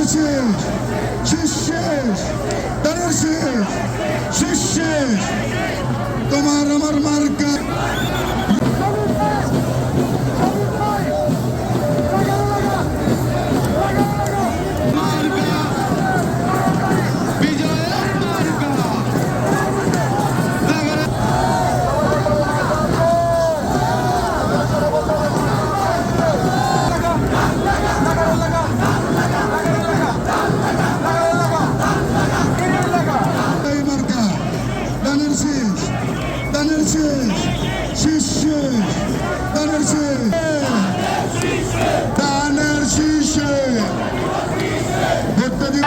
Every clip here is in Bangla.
ধানের শেষ, শেষ শেষ, ধানের শেষ, শেষ শেষ, তোমার আমার মার্কা। ধানের শেষ, শেষ শেষ, ধানের শেষ, ধানের শীষে ভোটটা দিন।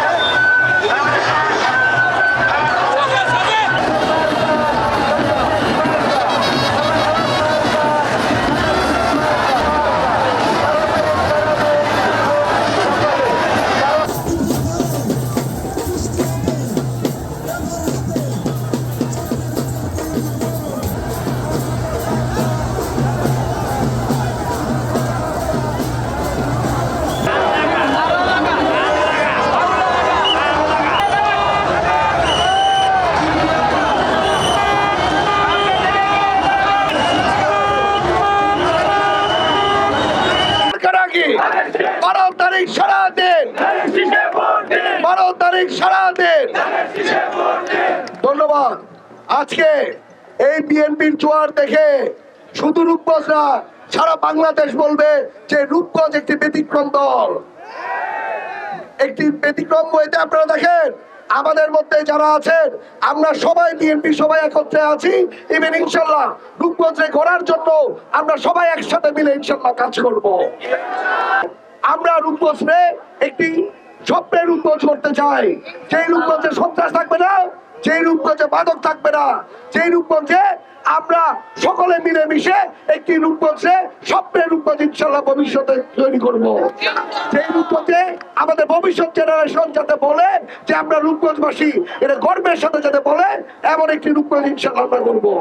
ধন্যবাদ। আজকে এই বিএনপির জোয়ার দেখে শুধু রূপগঞ্জ না, সারা বাংলাদেশ বলবে যে রূপগঞ্জ একটি ব্যতিক্রম দল, একটি ব্যতিক্রম বইতে। আপনারা দেখেন আমাদের মধ্যে যারা আছেন আমরা সবাই বিএনপি সবাই একত্রে আছি। ইভেন ইনশাল্লাহ রূপগঞ্জে গড়ার জন্য আমরা সবাই একসাথে মিলে ইনশাল্লাহ কাজ করব। আমরা রূপগঞ্জে একটি স্বপ্নের রূপগঞ্জ করতে চাই, যেই রূপগঞ্জে সন্ত্রাস থাকবে না, যেই রূপগঞ্জে মাদক থাকবে না, যেই রূপগঞ্জে আমরা সকলে মিলে মিশে একটি রূপগঞ্জে স্বপ্নের রূপগঞ্জ ইনশাল্লাহ ভবিষ্যতে তৈরি করব। যেই রূপগঞ্জে আমাদের ভবিষ্যৎ জেনারেশন যাতে বলে যে আমরা রূপগঞ্জবাসী, এটা গর্বের সাথে যাতে বলে, এমন একটি রূপগঞ্জ ইনশাল্লাহ আমরা করবো।